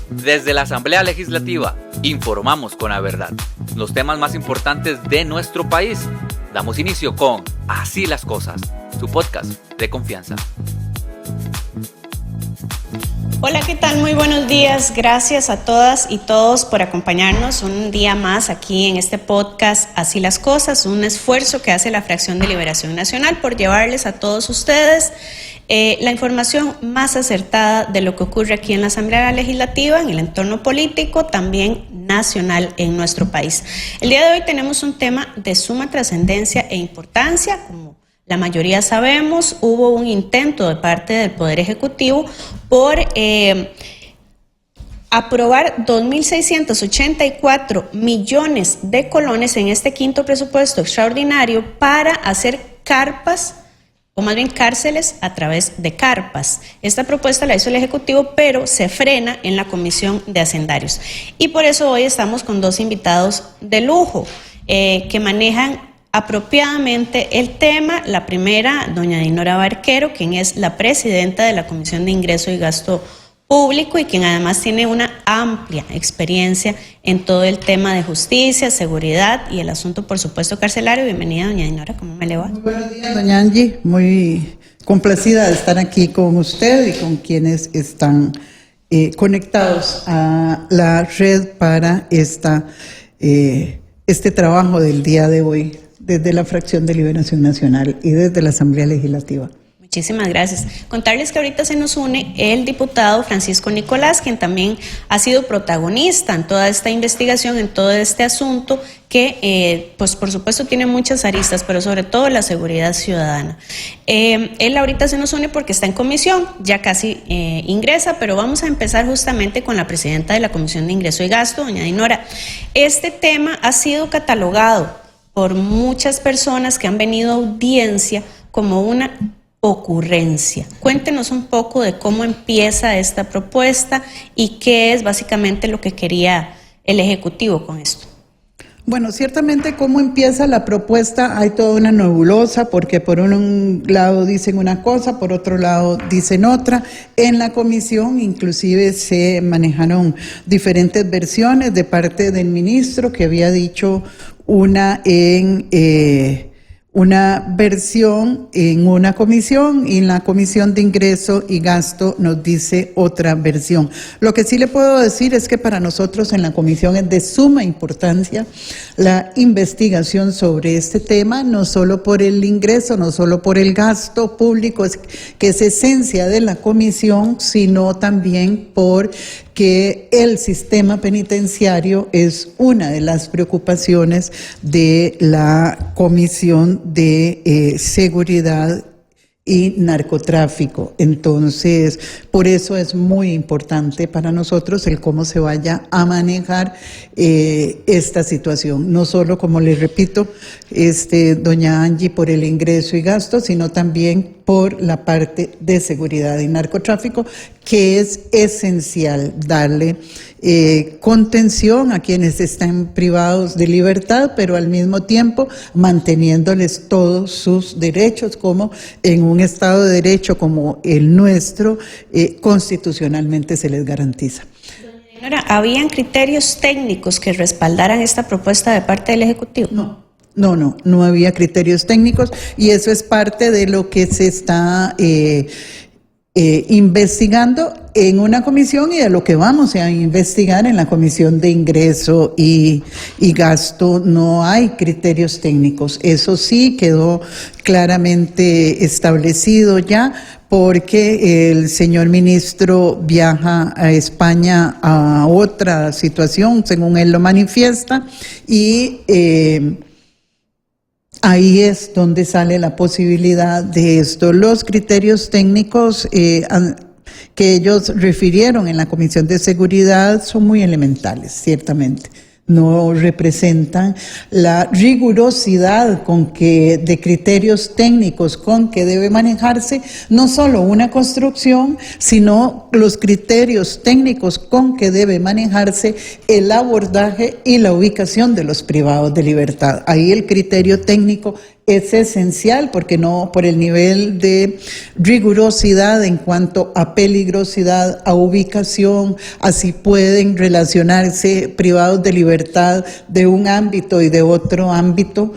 Desde la Asamblea Legislativa, informamos con la verdad los temas más importantes de nuestro país. Damos inicio con Así las Cosas, su podcast de confianza. Hola, ¿qué tal? Muy buenos días. Gracias a todas y todos por acompañarnos un día más aquí en este podcast Así las Cosas, un esfuerzo que hace la Fracción de Liberación Nacional por llevarles a todos ustedes la información más acertada de lo que ocurre aquí en la Asamblea Legislativa, en el entorno político, también nacional en nuestro país. El día de hoy tenemos un tema de suma trascendencia e importancia. Como la mayoría sabemos, hubo un intento de parte del Poder Ejecutivo por aprobar 2.684 millones de colones en este quinto presupuesto extraordinario para hacer carpas, o más bien cárceles a través de carpas. Esta propuesta la hizo el Ejecutivo, pero se frena en la Comisión de Hacendarios. Y por eso hoy estamos con dos invitados de lujo que manejan apropiadamente el tema. La primera, doña Dinora Barquero, quien es la presidenta de la Comisión de Ingreso y Gasto Público y quien además tiene una amplia experiencia en todo el tema de justicia, seguridad y el asunto, por supuesto, carcelario. Bienvenida, doña Dinora, ¿cómo me le va? Muy buenos días, doña Angie, muy complacida de estar aquí con usted y con quienes están conectados a la red para este trabajo del día de hoy, desde la Fracción de Liberación Nacional y desde la Asamblea Legislativa. Muchísimas gracias. Contarles que ahorita se nos une el diputado Francisco Nicolás, quien también ha sido protagonista en toda esta investigación, en todo este asunto que, pues por supuesto tiene muchas aristas, pero sobre todo la seguridad ciudadana. Él ahorita se nos une porque está en comisión, ya casi ingresa, pero vamos a empezar justamente con la presidenta de la Comisión de Ingreso y Gasto, doña Dinora. Este tema ha sido catalogado por muchas personas que han venido a audiencia como una ocurrencia. Cuéntenos un poco de cómo empieza esta propuesta y qué es básicamente lo que quería el Ejecutivo con esto. Bueno, ciertamente cómo empieza la propuesta, hay toda una nebulosa porque por un lado dicen una cosa, por otro lado dicen otra. En la comisión inclusive se manejaron diferentes versiones de parte del ministro, que había dicho una versión en una comisión y en la Comisión de Ingreso y Gasto nos dice otra versión. Lo que sí le puedo decir es que para nosotros en la comisión es de suma importancia la investigación sobre este tema, no solo por el ingreso, no solo por el gasto público, que es esencia de la comisión, sino también por que el sistema penitenciario es una de las preocupaciones de la Comisión de Seguridad y Narcotráfico. Entonces, por eso es muy importante para nosotros el cómo se vaya a manejar esta situación. No solo, como les repito, doña Angie, por el ingreso y gasto, sino también por la parte de seguridad y narcotráfico, que es esencial darle contención a quienes están privados de libertad, pero al mismo tiempo manteniéndoles todos sus derechos, como en un Estado de Derecho como el nuestro, constitucionalmente se les garantiza. Doña, ¿habían criterios técnicos que respaldaran esta propuesta de parte del Ejecutivo? No había criterios técnicos y eso es parte de lo que se está investigando en una comisión y de lo que vamos a investigar en la Comisión de Ingreso y Gasto. No hay criterios técnicos, eso sí quedó claramente establecido ya, porque el señor ministro viaja a España a otra situación, según él lo manifiesta, y ahí es donde sale la posibilidad de esto. Los criterios técnicos que ellos refirieron en la Comisión de Seguridad son muy elementales, ciertamente. No representan la rigurosidad de criterios técnicos con que debe manejarse no solo una construcción, sino los criterios técnicos con que debe manejarse el abordaje y la ubicación de los privados de libertad. Ahí el criterio técnico es esencial porque no, por el nivel de rigurosidad en cuanto a peligrosidad, a ubicación, así pueden relacionarse privados de libertad de un ámbito y de otro ámbito,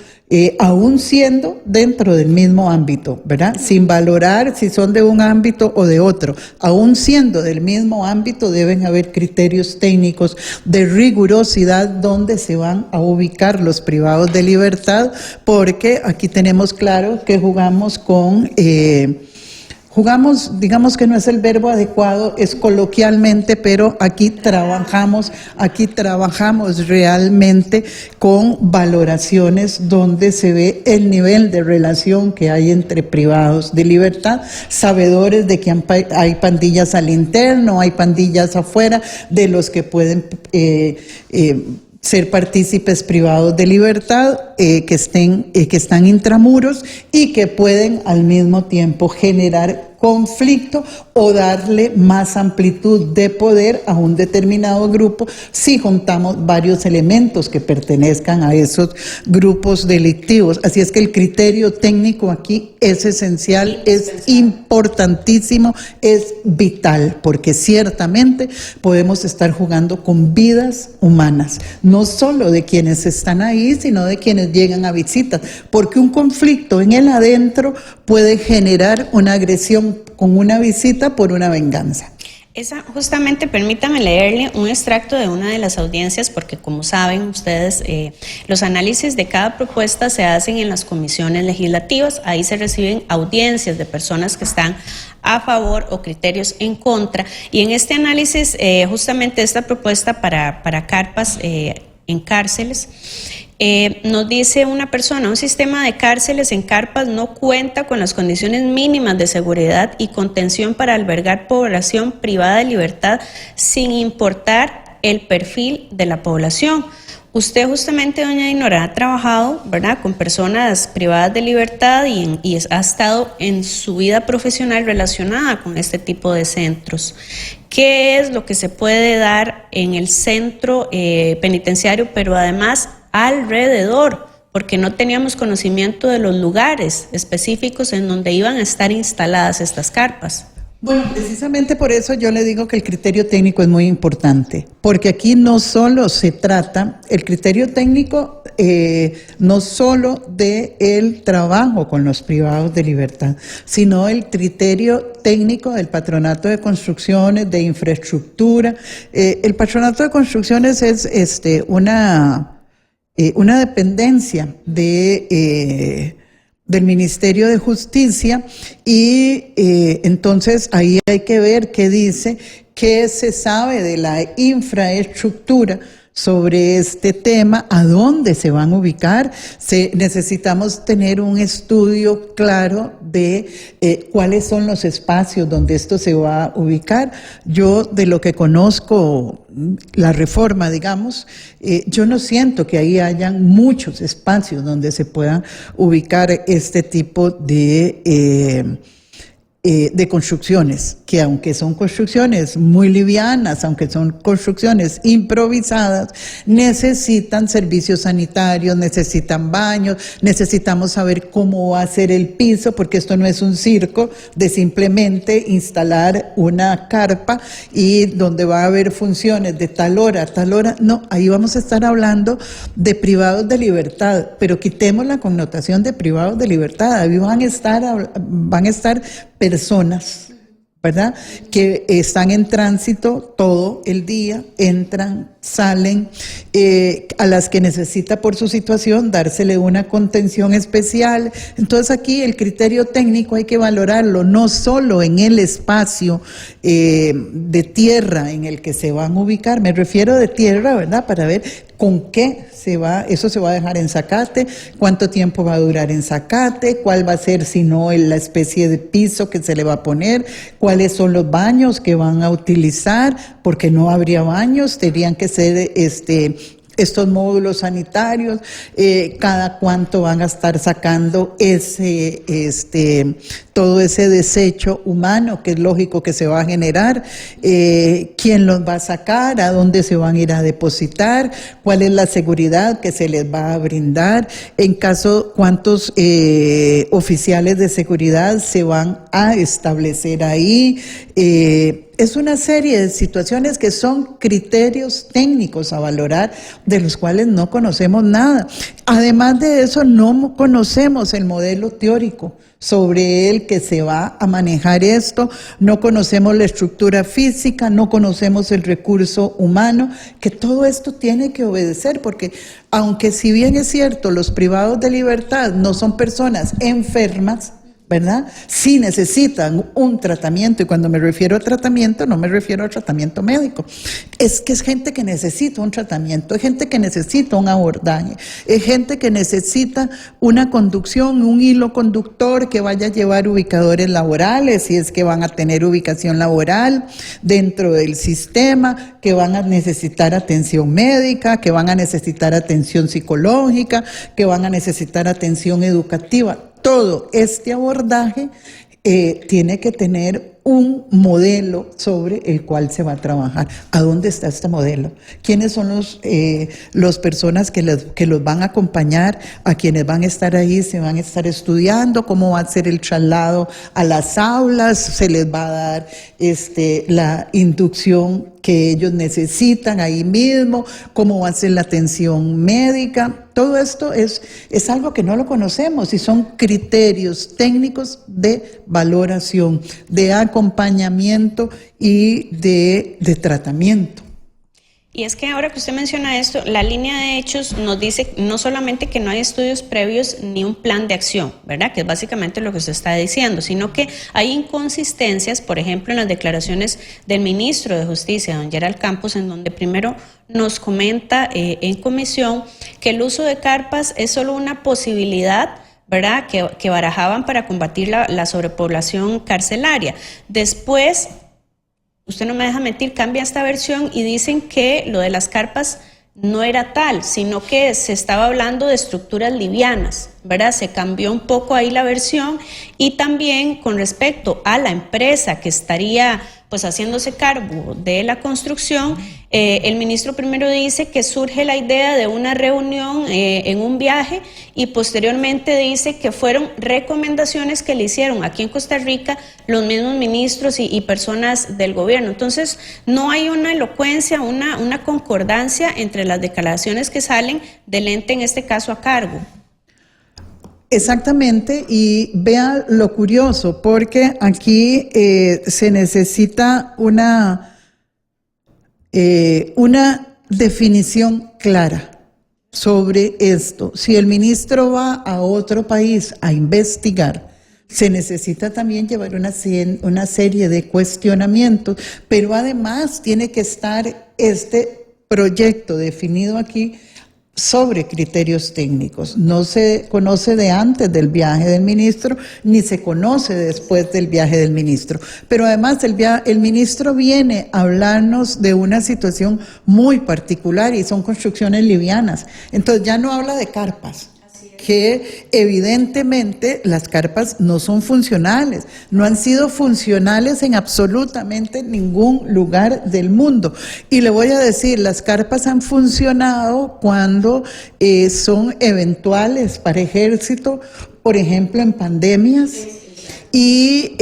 aún siendo dentro del mismo ámbito, ¿verdad? Sin valorar si son de un ámbito o de otro. Aún siendo del mismo ámbito, deben haber criterios técnicos de rigurosidad donde se van a ubicar los privados de libertad, porque aquí tenemos claro que jugamos con... digamos que no es el verbo adecuado, es coloquialmente, pero aquí trabajamos realmente con valoraciones donde se ve el nivel de relación que hay entre privados de libertad, sabedores de que hay pandillas al interno, hay pandillas afuera, de los que pueden ser partícipes privados de libertad, que están intramuros y que pueden al mismo tiempo generar conflicto o darle más amplitud de poder a un determinado grupo si juntamos varios elementos que pertenezcan a esos grupos delictivos. Así es que el criterio técnico aquí es esencial, es importantísimo, es vital, porque ciertamente podemos estar jugando con vidas humanas, no solo de quienes están ahí, sino de quienes llegan a visitas, porque un conflicto en el adentro puede generar una agresión con una visita por una venganza. Justamente permítame leerle un extracto de una de las audiencias, porque como saben ustedes, los análisis de cada propuesta se hacen en las comisiones legislativas. Ahí se reciben audiencias de personas que están a favor o criterios en contra, y en este análisis justamente esta propuesta para carpas en cárceles, nos dice una persona: un sistema de cárceles en carpas no cuenta con las condiciones mínimas de seguridad y contención para albergar población privada de libertad sin importar el perfil de la población. Usted justamente, doña Dinora, ha trabajado, ¿verdad?, con personas privadas de libertad y ha estado en su vida profesional relacionada con este tipo de centros. ¿Qué es lo que se puede dar en el centro penitenciario, pero además alrededor? Porque no teníamos conocimiento de los lugares específicos en donde iban a estar instaladas estas carpas. Bueno, precisamente por eso yo le digo que el criterio técnico es muy importante, porque aquí no solo se trata, el criterio técnico no solo de el trabajo con los privados de libertad, sino el criterio técnico del Patronato de Construcciones, de infraestructura. El Patronato de Construcciones es una dependencia del Ministerio de Justicia, y entonces ahí hay que ver qué dice, qué se sabe de la infraestructura sobre este tema, a dónde se van a ubicar. Necesitamos tener un estudio claro de cuáles son los espacios donde esto se va a ubicar. Yo, de lo que conozco, la Reforma, digamos, yo no siento que ahí hayan muchos espacios donde se puedan ubicar este tipo de construcciones, que aunque son construcciones muy livianas, aunque son construcciones improvisadas, necesitan servicios sanitarios, necesitan baños, necesitamos saber cómo va a ser el piso, porque esto no es un circo de simplemente instalar una carpa y donde va a haber funciones de tal hora a tal hora. No, ahí vamos a estar hablando de privados de libertad, pero quitemos la connotación de privados de libertad. Ahí van a estar personas, ¿verdad?, que están en tránsito todo el día, entran, salen, a las que necesita por su situación dársele una contención especial. Entonces aquí el criterio técnico hay que valorarlo no solo en el espacio de tierra en el que se van a ubicar, me refiero de tierra, ¿verdad?, para ver con qué eso se va a dejar en zacate, cuánto tiempo va a durar en zacate, cuál va a ser, si no, la especie de piso que se le va a poner, cuáles son los baños que van a utilizar, porque no habría baños, tendrían que ser estos módulos sanitarios, cada cuánto van a estar sacando todo ese desecho humano, que es lógico que se va a generar, quién los va a sacar, a dónde se van a ir a depositar, cuál es la seguridad que se les va a brindar, en caso cuántos oficiales de seguridad se van a establecer ahí. Es una serie de situaciones que son criterios técnicos a valorar, de los cuales no conocemos nada. Además de eso, no conocemos el modelo teórico sobre el que se va a manejar esto, no conocemos la estructura física, no conocemos el recurso humano, que todo esto tiene que obedecer, porque aunque si bien es cierto, los privados de libertad no son personas enfermas, ¿verdad? Sí necesitan un tratamiento, y cuando me refiero a tratamiento, no me refiero a tratamiento médico. Es que es gente que necesita un tratamiento, es gente que necesita un abordaje, es gente que necesita una conducción, un hilo conductor que vaya a llevar ubicadores laborales, si es que van a tener ubicación laboral dentro del sistema, que van a necesitar atención médica, que van a necesitar atención psicológica, que van a necesitar atención educativa. Todo este abordaje tiene que tener un modelo sobre el cual se va a trabajar. ¿A dónde está este modelo? ¿Quiénes son los personas que los van a acompañar, a quienes van a estar ahí, se van a estar estudiando? ¿Cómo va a ser el traslado a las aulas? ¿Se les va a dar la inducción que ellos necesitan ahí mismo? ¿Cómo va a ser la atención médica? Todo esto es algo que no lo conocemos y son criterios técnicos de valoración, de acompañamiento y de tratamiento. Y es que ahora que usted menciona esto, la línea de hechos nos dice no solamente que no hay estudios previos ni un plan de acción, ¿verdad? Que es básicamente lo que usted está diciendo, sino que hay inconsistencias, por ejemplo, en las declaraciones del ministro de Justicia, don Gerald Campos, en donde primero nos comenta en comisión que el uso de carpas es solo una posibilidad, ¿verdad?, que barajaban para combatir la sobrepoblación carcelaria. Después, usted no me deja mentir, cambia esta versión y dicen que lo de las carpas no era tal, sino que se estaba hablando de estructuras livianas, ¿verdad? Se cambió un poco ahí la versión, y también con respecto a la empresa que estaría pues haciéndose cargo de la construcción, el ministro primero dice que surge la idea de una reunión en un viaje, y posteriormente dice que fueron recomendaciones que le hicieron aquí en Costa Rica los mismos ministros y personas del gobierno. Entonces no hay una elocuencia, una concordancia entre las declaraciones que salen del ente, en este caso a cargo. Exactamente, y vea lo curioso, porque aquí se necesita una definición clara sobre esto. Si el ministro va a otro país a investigar, se necesita también llevar una serie de cuestionamientos, pero además tiene que estar este proyecto definido aquí sobre criterios técnicos. No se conoce de antes del viaje del ministro, ni se conoce después del viaje del ministro. Pero además el ministro viene a hablarnos de una situación muy particular, y son construcciones livianas. Entonces ya no habla de carpas, que evidentemente las carpas no son funcionales, no han sido funcionales en absolutamente ningún lugar del mundo. Y le voy a decir, las carpas han funcionado cuando son eventuales para ejército, por ejemplo en pandemias, y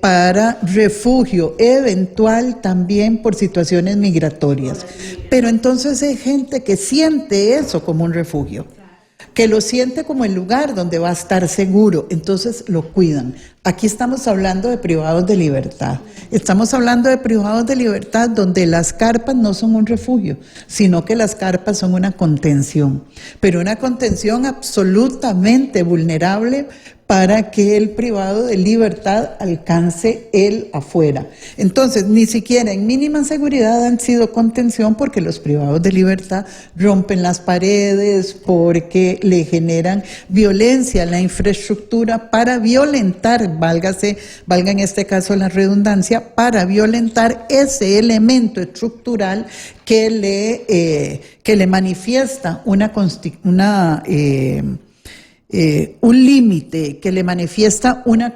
para refugio eventual también por situaciones migratorias. Pero entonces hay gente que siente eso como un refugio, que lo siente como el lugar donde va a estar seguro, entonces lo cuidan. Aquí estamos hablando de privados de libertad. Estamos hablando de privados de libertad donde las carpas no son un refugio, sino que las carpas son una contención, pero una contención absolutamente vulnerable para que el privado de libertad alcance el afuera. Entonces, ni siquiera en mínima seguridad han sido contención, porque los privados de libertad rompen las paredes, porque le generan violencia a la infraestructura para violentar, valga en este caso la redundancia, para violentar ese elemento estructural que le manifiesta un límite, que le manifiesta una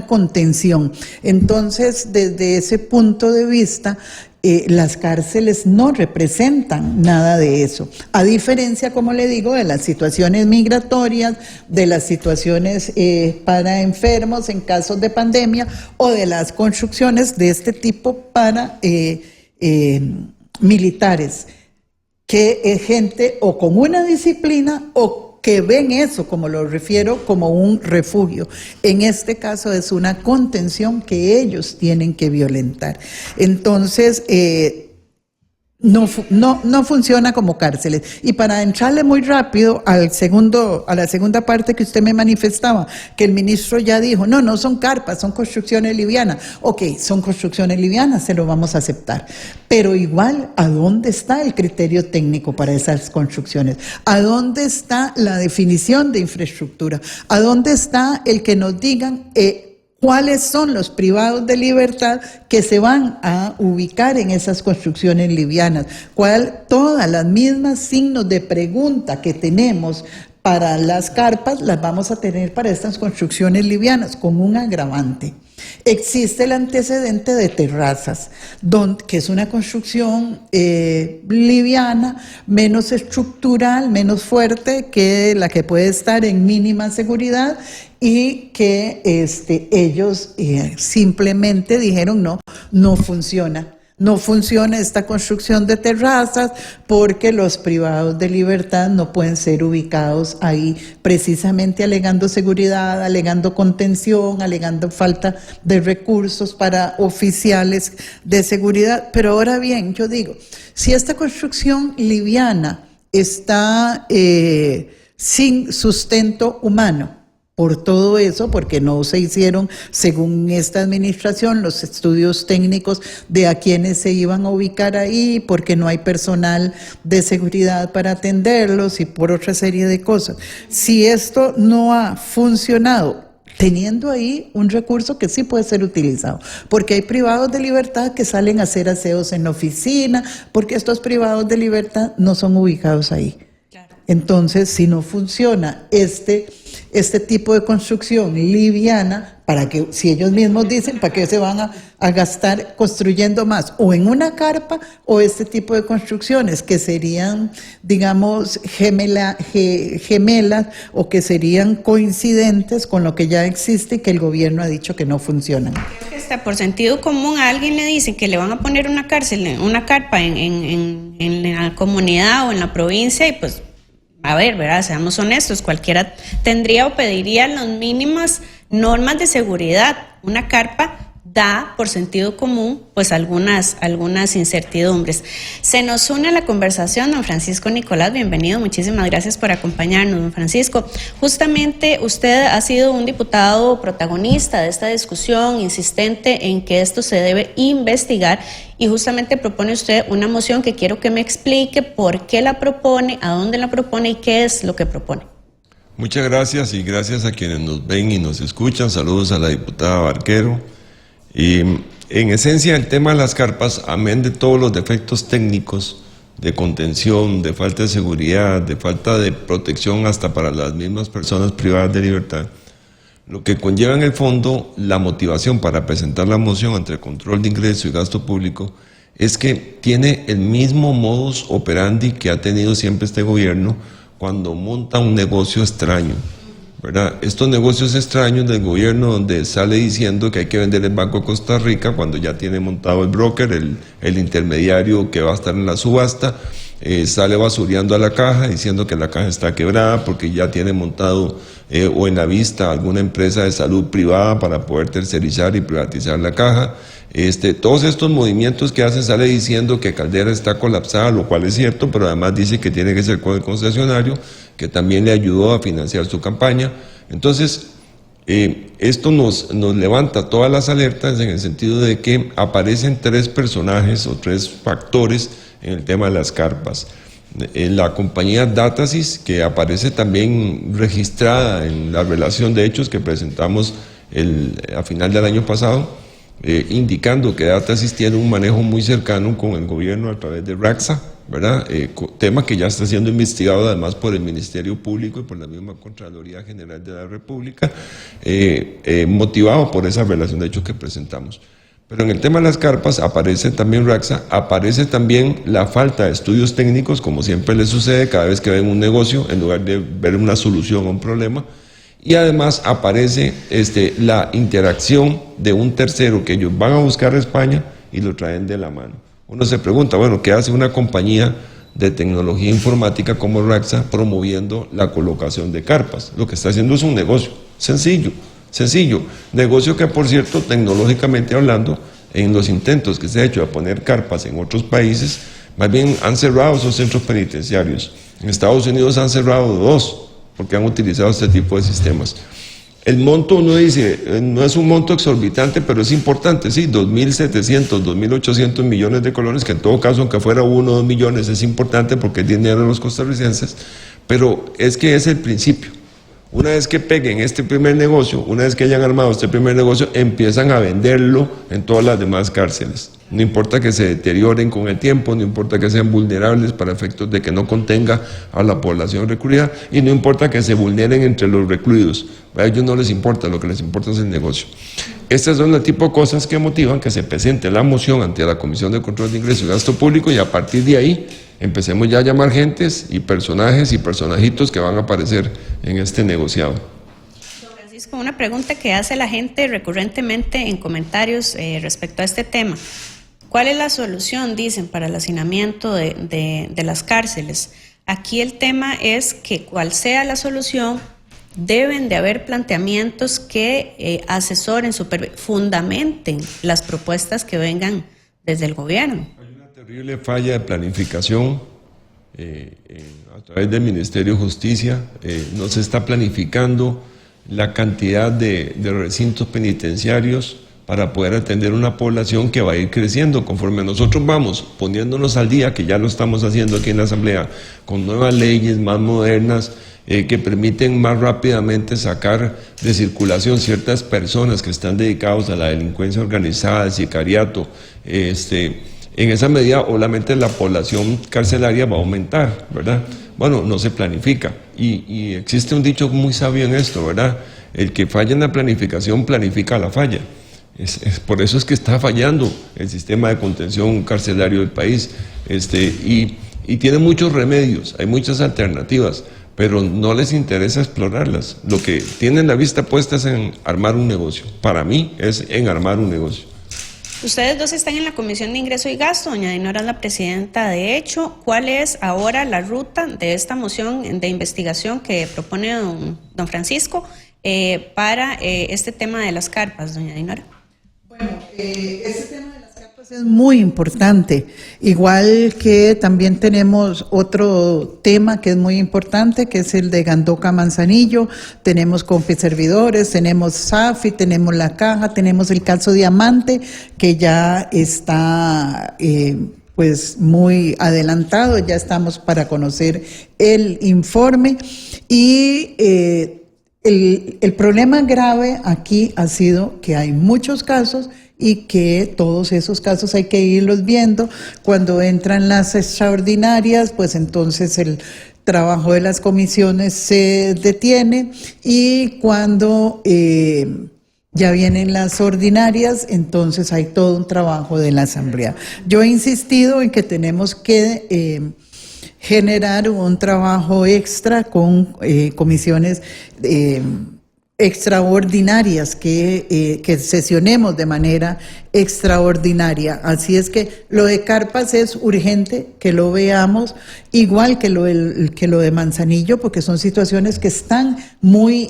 contención. Entonces, desde ese punto de vista, las cárceles no representan nada de eso, a diferencia, como le digo, de las situaciones migratorias, de las situaciones para enfermos en casos de pandemia, o de las construcciones de este tipo para militares, que es gente o con una disciplina o que ven eso, como lo refiero, como un refugio. En este caso es una contención que ellos tienen que violentar. Entonces, no funciona como cárceles. Y para entrarle muy rápido a la segunda parte que usted me manifestaba, que el ministro ya dijo, no son carpas, son construcciones livianas. Ok, son construcciones livianas, se lo vamos a aceptar. Pero igual, ¿a dónde está el criterio técnico para esas construcciones? ¿A dónde está la definición de infraestructura? ¿A dónde está el que nos digan cuáles son los privados de libertad que se van a ubicar en esas construcciones livianas? Todas las mismas signos de pregunta que tenemos para las carpas las vamos a tener para estas construcciones livianas, con un agravante. Existe el antecedente de terrazas, que es una construcción liviana, menos estructural, menos fuerte que la que puede estar en mínima seguridad, y que ellos simplemente dijeron no funciona. No funciona esta construcción de terrazas porque los privados de libertad no pueden ser ubicados ahí, precisamente alegando seguridad, alegando contención, alegando falta de recursos para oficiales de seguridad. Pero ahora bien, yo digo, si esta construcción liviana está sin sustento humano, por todo eso, porque no se hicieron, según esta administración, los estudios técnicos de a quiénes se iban a ubicar ahí, porque no hay personal de seguridad para atenderlos y por otra serie de cosas. Si esto no ha funcionado, teniendo ahí un recurso que sí puede ser utilizado, porque hay privados de libertad que salen a hacer aseos en la oficina, porque estos privados de libertad no son ubicados ahí. Entonces, si no funciona este tipo de construcción liviana, si ellos mismos dicen, ¿para qué se van a gastar construyendo más? O en una carpa, o este tipo de construcciones que serían, digamos, gemelas, o que serían coincidentes con lo que ya existe y que el gobierno ha dicho que no funcionan. Creo que hasta por sentido común a alguien le dicen que le van a poner una carpa en la comunidad o en la provincia, y pues, a ver, ¿verdad? Seamos honestos, cualquiera tendría o pediría las mínimas normas de seguridad. Una carpa da, por sentido común, pues algunas incertidumbres. Se nos une a la conversación don Francisco Nicolás, bienvenido, muchísimas gracias por acompañarnos, don Francisco. Justamente usted ha sido un diputado protagonista de esta discusión, insistente en que esto se debe investigar, y justamente propone usted una moción que quiero que me explique por qué la propone, a dónde la propone y qué es lo que propone. Muchas gracias, y gracias a quienes nos ven y nos escuchan. Saludos a la diputada Barquero. Y en esencia el tema de las carpas, amén de todos los defectos técnicos de contención, de falta de seguridad, de falta de protección hasta para las mismas personas privadas de libertad, lo que conlleva en el fondo la motivación para presentar la moción ante el control de ingreso y gasto público es que tiene el mismo modus operandi que ha tenido siempre este gobierno cuando monta un negocio extraño, ¿verdad? Estos negocios extraños del gobierno, donde sale diciendo que hay que vender el Banco de Costa Rica cuando ya tiene montado el broker, el intermediario que va a estar en la subasta, sale basureando a la caja diciendo que la caja está quebrada porque ya tiene montado o en la vista alguna empresa de salud privada para poder tercerizar y privatizar la caja. Todos estos movimientos que hacen, sale diciendo que Caldera está colapsada, lo cual es cierto, pero además dice que tiene que ser con el concesionario, que también le ayudó a financiar su campaña. Entonces, Esto nos levanta todas las alertas en el sentido de que aparecen 3 personajes o 3 factores en el tema de las carpas. La compañía Datasys, que aparece también registrada en la relación de hechos que presentamos a final del año pasado, indicando que Datasys tiene un manejo muy cercano con el gobierno a través de RACSA, ¿verdad? Tema que ya está siendo investigado además por el Ministerio Público y por la misma Contraloría General de la República, motivado por esa relación de hechos que presentamos. Pero en el tema de las carpas aparece también RACSA, aparece también la falta de estudios técnicos, como siempre le sucede cada vez que ven un negocio, en lugar de ver una solución a un problema, y además aparece la interacción de un tercero que ellos van a buscar a España y lo traen de la mano. Uno se pregunta, bueno, ¿qué hace una compañía de tecnología informática como RACSA promoviendo la colocación de carpas? Lo que está haciendo es un negocio sencillo. Negocio que, por cierto, tecnológicamente hablando, en los intentos que se ha hecho de poner carpas en otros países, más bien han cerrado esos centros penitenciarios. En Estados Unidos han cerrado 2 porque han utilizado este tipo de sistemas. El monto, uno dice, no es un monto exorbitante, pero es importante, sí, 2.700, 2.800 millones de colones, que en todo caso, aunque fuera 1 o 2 millones, es importante porque es dinero de los costarricenses, pero es que es el principio. Una vez que peguen este primer negocio, una vez que hayan armado este primer negocio, empiezan a venderlo en todas las demás cárceles. No importa que se deterioren con el tiempo, no importa que sean vulnerables para efectos de que no contenga a la población recluida, y no importa que se vulneren entre los recluidos. A ellos no les importa, lo que les importa es el negocio. Estas son el tipo de cosas que motivan que se presente la moción ante la Comisión de Control de Ingresos y Gasto Público, y a partir de ahí empecemos ya a llamar gentes y personajes y personajitos que van a aparecer en este negociado. Don Francisco, una pregunta que hace la gente recurrentemente en comentarios respecto a este tema. ¿Cuál es la solución, dicen, para el hacinamiento de las cárceles? Aquí el tema es que cual sea la solución, deben de haber planteamientos que asesoren, fundamenten las propuestas que vengan desde el gobierno. Hay una terrible falla de planificación a través del Ministerio de Justicia. No se está planificando la cantidad de recintos penitenciarios para poder atender una población que va a ir creciendo conforme nosotros vamos poniéndonos al día, que ya lo estamos haciendo aquí en la Asamblea, con nuevas leyes más modernas que permiten más rápidamente sacar de circulación ciertas personas que están dedicados a la delincuencia organizada, al sicariato. En esa medida, obviamente, la población carcelaria va a aumentar, ¿verdad? Bueno, no se planifica. Y existe un dicho muy sabio en esto, ¿verdad? El que falla en la planificación, planifica la falla. Por eso es que está fallando el sistema de contención carcelario del país. Y tiene muchos remedios, hay muchas alternativas, pero no les interesa explorarlas. Lo que tienen la vista puesta es en armar un negocio. Para mí es en armar un negocio. Ustedes dos están en la Comisión de Ingreso y Gasto, doña Dinora es la presidenta. De hecho, ¿cuál es ahora la ruta de esta moción de investigación que propone don Francisco para este tema de las carpas, doña Dinora? Bueno, ese tema de las carpas es muy importante, igual que también tenemos otro tema que es muy importante, que es el de Gandoca Manzanillo. Tenemos Compeservidores, tenemos SAFI, tenemos La Caja, tenemos el caso Diamante, que ya está pues muy adelantado, ya estamos para conocer el informe, y el problema grave aquí ha sido que hay muchos casos y que todos esos casos hay que irlos viendo. Cuando entran las extraordinarias, pues entonces el trabajo de las comisiones se detiene, y cuando ya vienen las ordinarias, entonces hay todo un trabajo de la Asamblea. Yo he insistido en que tenemos que generar un trabajo extra con comisiones extraordinarias, que sesionemos de manera extraordinaria. Así es que lo de carpas es urgente que lo veamos, igual que lo de Manzanillo, porque son situaciones que están muy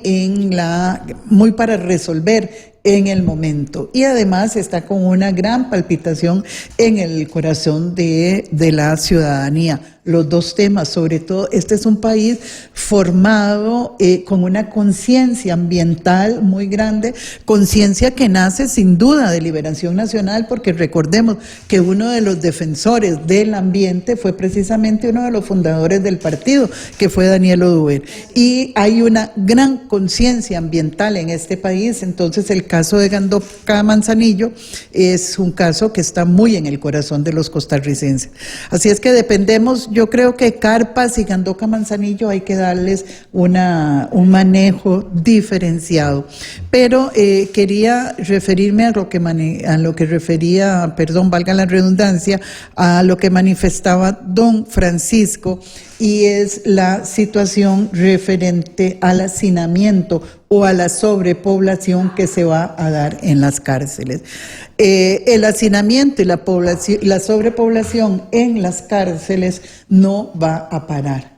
para resolver en el momento, y además está con una gran palpitación en el corazón de la ciudadanía. los dos temas. Sobre todo, este es un país formado con una conciencia ambiental muy grande, conciencia que nace sin duda de Liberación Nacional, porque recordemos que uno de los defensores del ambiente fue precisamente uno de los fundadores del partido, que fue Daniel Oduber. Y hay una gran conciencia ambiental en este país. Entonces el caso de Gandoca Manzanillo es un caso que está muy en el corazón de los costarricenses. Así es que dependemos, yo creo que Carpas y Gandoca Manzanillo hay que darles un manejo diferenciado. Pero quería referirme a lo que refería, perdón, valga la redundancia, a lo que manifestaba don Francisco, y es la situación referente al hacinamiento o a la sobrepoblación que se va a dar en las cárceles. El hacinamiento y la sobrepoblación en las cárceles no va a parar.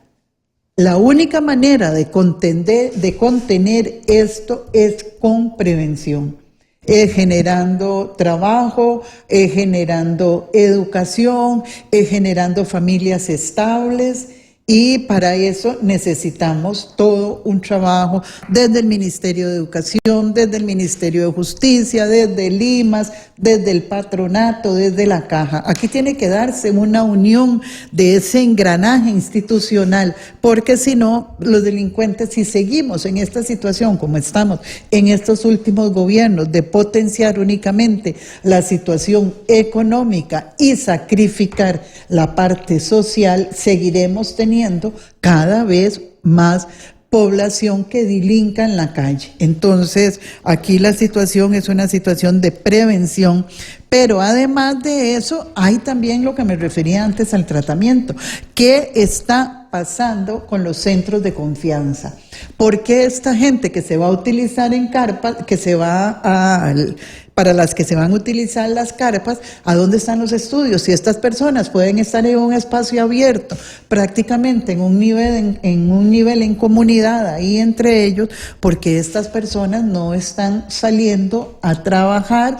La única manera de contener esto es con prevención. Generando trabajo, generando educación, generando familias estables. Y para eso necesitamos todo un trabajo desde el Ministerio de Educación, desde el Ministerio de Justicia, desde el IMAS, desde el patronato, desde la caja. Aquí tiene que darse una unión de ese engranaje institucional, porque si no, los delincuentes, si seguimos en esta situación como estamos en estos últimos gobiernos, de potenciar únicamente la situación económica y sacrificar la parte social, seguiremos teniendo cada vez más población que delinca en la calle. Entonces, aquí la situación es una situación de prevención, pero además de eso, hay también lo que me refería antes al tratamiento. ¿Qué está pasando con los centros de confianza? ¿Por qué esta gente que se va a utilizar en carpas, para las que se van a utilizar las carpas, ¿a dónde están los estudios? Si estas personas pueden estar en un espacio abierto, prácticamente en un nivel en comunidad, ahí entre ellos, porque estas personas no están saliendo a trabajar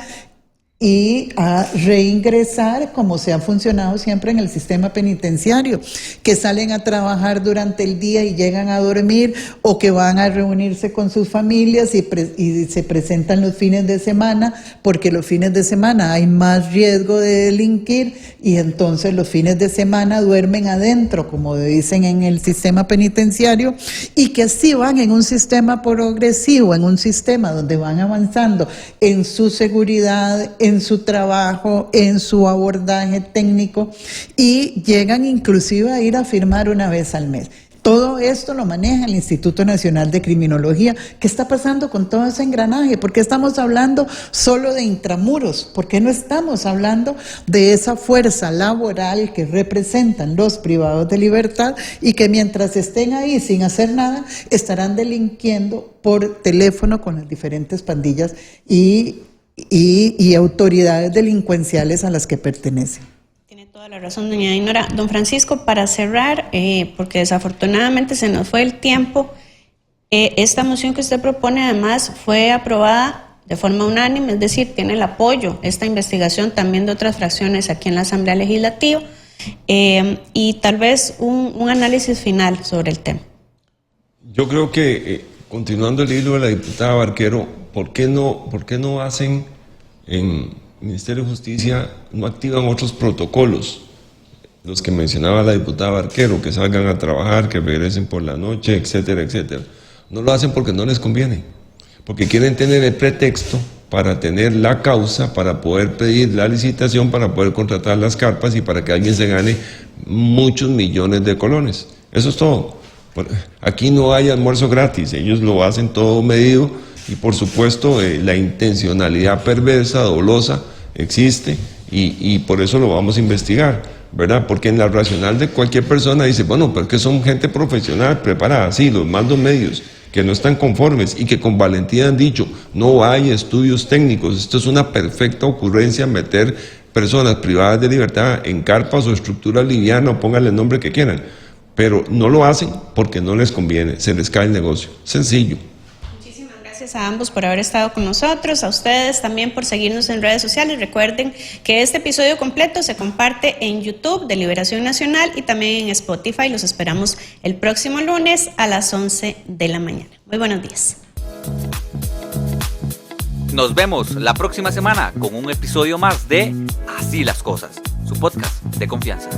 y a reingresar como se ha funcionado siempre en el sistema penitenciario, que salen a trabajar durante el día y llegan a dormir, o que van a reunirse con sus familias y se presentan los fines de semana, porque los fines de semana hay más riesgo de delinquir, y entonces los fines de semana duermen adentro, como dicen en el sistema penitenciario, y que sí van en un sistema progresivo, en un sistema donde van avanzando en su seguridad, en su trabajo, en su abordaje técnico, y llegan inclusive a ir a firmar una vez al mes. Todo esto lo maneja el Instituto Nacional de Criminología. ¿Qué está pasando con todo ese engranaje? ¿Por qué estamos hablando solo de intramuros? ¿Por qué no estamos hablando de esa fuerza laboral que representan los privados de libertad y que mientras estén ahí sin hacer nada, estarán delinquiendo por teléfono con las diferentes pandillas y autoridades delincuenciales a las que pertenecen? Tiene toda la razón, doña Dinora. Don Francisco, para cerrar, porque desafortunadamente se nos fue el tiempo, esta moción que usted propone además fue aprobada de forma unánime, es decir, tiene el apoyo, esta investigación también de otras fracciones aquí en la Asamblea Legislativa, y tal vez un análisis final sobre el tema. Yo creo que, continuando el hilo de la diputada Barquero, ¿por qué no hacen en Ministerio de Justicia, no activan otros protocolos? Los que mencionaba la diputada Barquero, que salgan a trabajar, que regresen por la noche, etcétera, etcétera. No lo hacen porque no les conviene, porque quieren tener el pretexto para tener la causa, para poder pedir la licitación, para poder contratar las carpas y para que alguien se gane muchos millones de colones. Eso es todo. Aquí no hay almuerzo gratis, ellos lo hacen todo medido. Y por supuesto la intencionalidad perversa, dolosa, existe, y por eso lo vamos a investigar, ¿verdad? Porque en la racional de cualquier persona dice, bueno, pero es que son gente profesional, preparada, sí, los mandos medios, que no están conformes y que con valentía han dicho, no hay estudios técnicos, esto es una perfecta ocurrencia meter personas privadas de libertad en carpas o estructuras livianas, o pónganle el nombre que quieran, pero no lo hacen porque no les conviene, se les cae el negocio, sencillo. Gracias a ambos por haber estado con nosotros, a ustedes también por seguirnos en redes sociales. Recuerden que este episodio completo se comparte en YouTube de Liberación Nacional y también en Spotify. Los esperamos el próximo lunes a las 11 de la mañana. Muy buenos días. Nos vemos la próxima semana con un episodio más de Así las Cosas, su podcast de confianza.